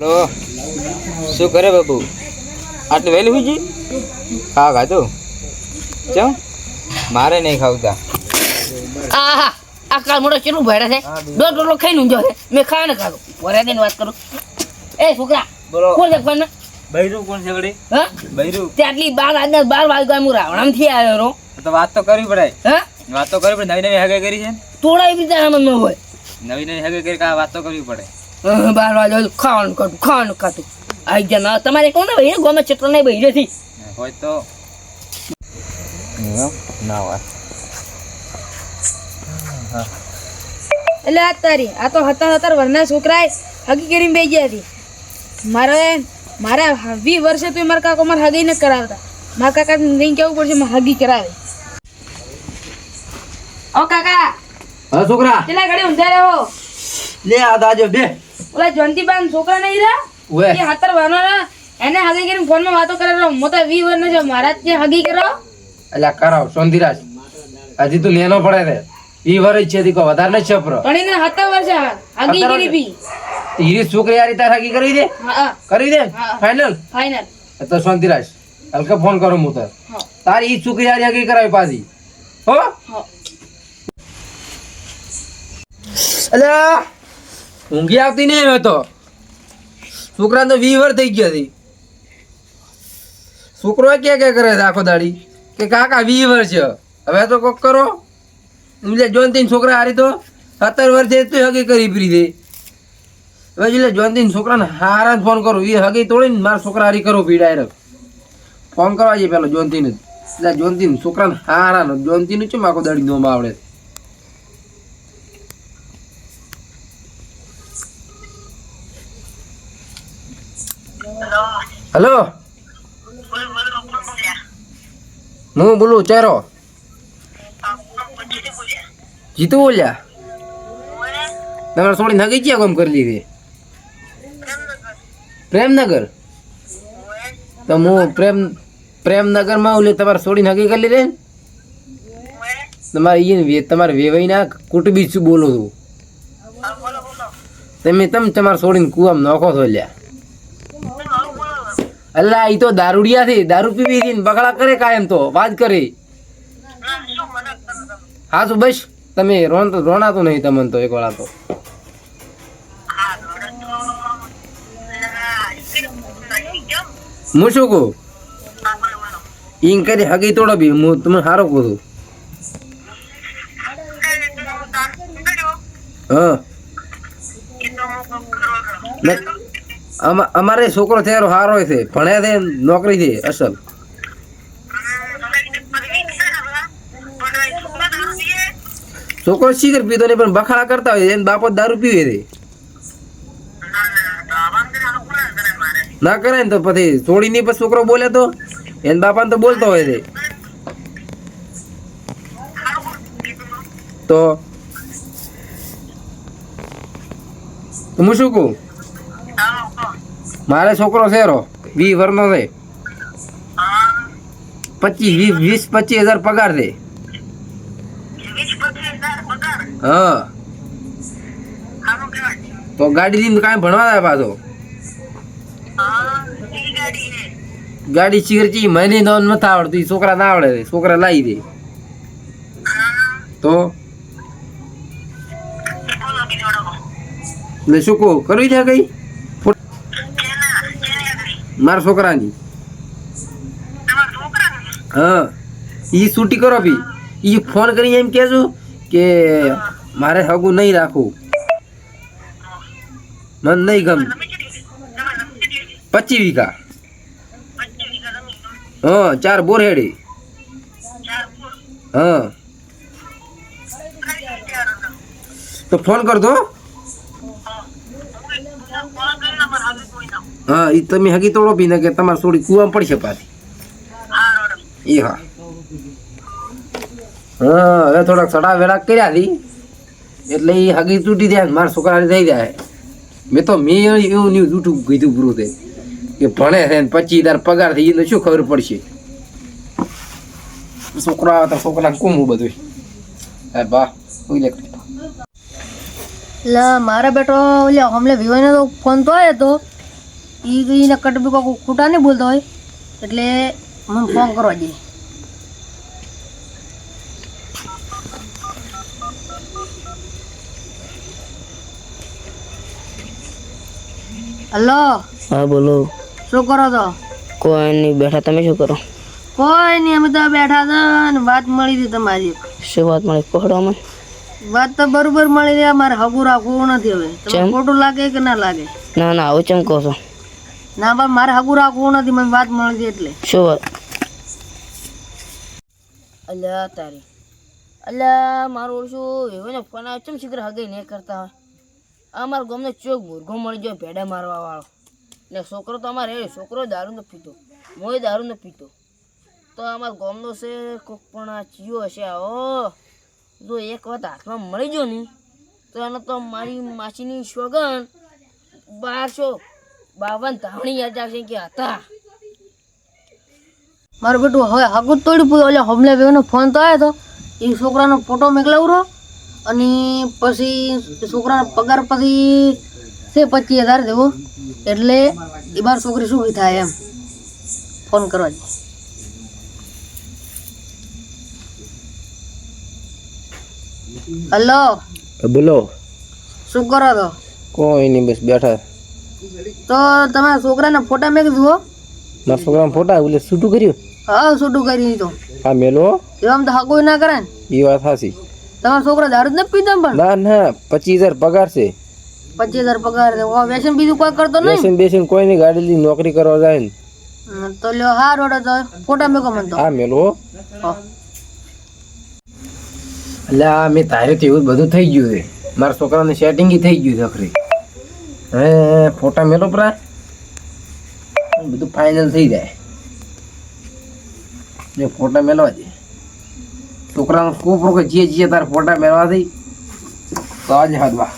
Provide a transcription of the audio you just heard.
તો શું કરે બાપુ આટલું વહેલું હોય છે ખાધું ચમ મારે નહીં ખાવતા આહા આ કાલ મોટો કેટલું ભેડા છે દોઢ રોટલો ખાઈને ઊંઝો છે મેં ખાવા ને ખાધું વરે દઈને વાત કરું એ છોકરા બોલો કોણ છે કોણ બૈરું કોણ છે વળી હા બૈરું તે આટલી 12 વાગ્યા હું રાવણામથી આવ્યો રો તો વાત તો કરવી પડે હા વાત તો કરવી પડે નવી નવી હગાઈ કરી છે તોડાઈ બી તારા મનમાં હોય નવી નવી હગાઈ કરી કા વાત તો કરવી પડે 12 વાગ્યા ખાવાનું ખાતું આઈ જા ના તમારે કોણ ભાઈ ગોમે ચટલ નહીં ભાઈ નથી હોય તો ના વાત એટલે આ તારી આ તો હતા વરના છોકરાએ હગી કરીને બેસી ગયા હતી મારા 20 વર્ષે તો મારા કાકો મારે હગી ન કરાવતા મારા કાકા નહીં કેવું પડશે મારે હગી કરાવે ઓ કાકા હા છોકરા પેલા ઘડી ઊંધા રહો લે આ દાજો બે ઓલા જોનતીબાન છોકરા નહીં રહ્યા ઓએ એ હાતર વાનોરા એને હગી કરીને ફોનમાં વાતો કરે રહો મોટા 20 વર્ષનો છે મારા જે હગી કરો અલ્યા કરાવ સોંધીરાજ હજી તું લેનો પડે રે ઈ વર્ષ છે દી કો વધારે ન છપરો પણ એને 7 વર્ષે હગી કરી બી હીરી છોકરી યારી તાર હગી કરી દે હા કરી દે હા. ફાઇનલ ફાઇનલ તો સોંધીરાજ હલકે ફોન કરું હું તાર હા તારી ઈ છોકરી યારી હગી કરાવી પાછી હો હા અલ્યા ઊંઘી આવતી નહીં હવે તો છોકરા તો 20 વર્ષ થઈ ગયા હતી છોકરો કે કરે છે આખો દાડી કે કાકા 20 વર્ષ છે હવે તો કોક કરો એટલે જોનતીન છોકરા હારી તો 17 વર્ષે તું હગી કરી પરી દે હવે એટલે જોનતીન છોકરાને હારા ફોન કરું એ હગી તોડીને મારા છોકરા હારી કરો પી ડાયરેક્ટ ફોન કરવા છે પેલો જોનતીન એટલે જોનતીન છોકરાને હારા જોનતીન ચમ આખો દાડી નોમ આવડે હેલો હું બોલું ચેરો જીતુ બોલ્યા તમારે થોડી નગી ક્યાં કામ કરી લીધી પ્રેમનગર તો હું પ્રેમનગર માં ઓલે તમારે થોડી નગી કરી લીધી તમારે વેવાઈ ના કુટુંબી શું બોલો છું તમે તમારે છોડીને કુવામાં નોખો છો લ્યા અલ્લા ઈ તો દારૂડિયા થી દારૂ પીવી હતી બગડા કરે કાયમ તો વાત કરે હા તો બસ તમે રોણાતો નહીં તમને તો એક વાર તો હું શું કહું ઈન કરી હગી તોડો બી હું તમને સારો કહું છું હા અમારે છોકરો થયેલો સારો છે ભણે છે નોકરી છે અસલ છોકરો સિગરેટ પીતો નહીં પણ બખાડા કરતા હોય એને બાપો દારૂ પીવે છે ના કરે ને તો પછી છોડી નહીં પછી છોકરો બોલે તો એને બાપાને તો બોલતો હોય છે તો હું શું કહું મારે છોકરો છે 20 વર્ષનો છે 20-25 હજાર પગાર છે હા તો ગાડી લઈને કાંઈ ભણવા આવે પાછો ગાડી શીખર મને નથી આવડતું છોકરા ના આવડે છોકરા લાવી દે તો એટલે શું કહું કરવી છે કઈ મારા છોકરાની હા ઈ છૂટી કરો બી ઈ ફોન કરીને એમ કહેજો કે મારે હગું નહીં રાખવું મને નહીં ગમે 25 વીઘા હા 4 બોર હેડી હા તો ફોન કરજો હા એ તમે હગી તોડો બી ને કે તમારે થોડી કુવામાં પડશે પાછી એ હા હા હવે થોડાક સડા વેડા કર્યા હતી એટલે એ હગી તૂટી જાય મારા છોકરાને થઈ જાય મેં એવું નહીં જૂઠું કીધું પૂરું છે કે ભણે છે ને 25,000 પગાર થઈ એને શું ખબર પડશે છોકરા તો છોકરા કુમું બધું હે બા લા મારા બેટો ઓલે હમલે વિવાયનો તો ફોન તો આવ્યો તો એ તો એને કટબી કોઈ ખોટા નહીં બોલતો હોય એટલે મને ફોન કરવા જઈએ. હલો. હા બોલો. શું કરો તો? કોઈ નહીં, બેઠા. તમે શું કરો? કોઈ નહીં, અમે તો બેઠા હતા ને વાત મળી હતી તમારી. શું વાત મળી? પકડો મને. વાત તો બરોબર મળી રહી. મારે હગું રાખવું નથી હવે. તમને ખોટું લાગે કે ના લાગે? ના ના, આવું ચમ કહો છો? ના પણ મારે હગું રાખવું નથી. મને વાત મળી હતી એટલે. શું વાત? અલ્યા તારી, અલ્યા મારું ઓળશું એવું ને ફોન આવે ચમ શીઘ્ર હગઈ નહીં કરતા હોય. આ મારા ગામને ચોક મુરઘો મળી ગયો ભેડા મારવા વાળો ને છોકરો તો અમારે છોકરો દારૂ ન પીતો, મોય દારૂ ન પીતો. તો અમારા ગામનો છે કોક પણ આ ચિયો હશે. આવો જો એક વાત હાથમાં મળી ગયો ને તો એનો તો મારી માસીની સોગન 1252 ધાવણી યાદ આવશે કે હતા. મારું બેટું હવે હગું તોડી પૂછ્યું. એટલે હમલે બેનો ફોન તો આવ્યો તો એ છોકરાનો ફોટો મોકલાવરો અને પછી છોકરાનો પગાર પછી છે 25,000 દેવો. એટલે એ બાર છોકરી શું થાય એમ ફોન કરવા દે. હલો. બોલો. શું કરો તો? કોઈ નહીં, બસ બેઠા. તો તમારા છોકરાના ફોટા મેં કીધું. મારા છોકરાના ફોટા એટલે છૂટું કર્યું? હા છૂટું કરી તો હા મેલો. એમ તો હગું ના કરે ને. એ વાત સાચી. તમારા છોકરા દારૂ જ નથી પીતા પણ? ના ના, 25,000 પગાર છે. 25,000 પગાર છે. વ્યસન બીજું કોઈ કરતો નહીં? બેસીને બેસીને કોઈ નહીં, ગાડી લઈને નોકરી કરવા જાય ને. તો લ્યો હા રોડે તો ફોટા મેકો મને તો. હા મેલો. હા. એટલે આ મેં તારે તો એવું બધું થઈ ગયું છે. મારા છોકરાને સેટિંગ થઈ ગયું છે આખરે. હવે ફોટા મેલો પરા બધું ફાઇનલ થઈ જાય. જે ફોટા મેળવા દે છોકરાનો સ્કોપ કે જે તારા ફોટા મેળવા થઈ તો આજે હાથમાં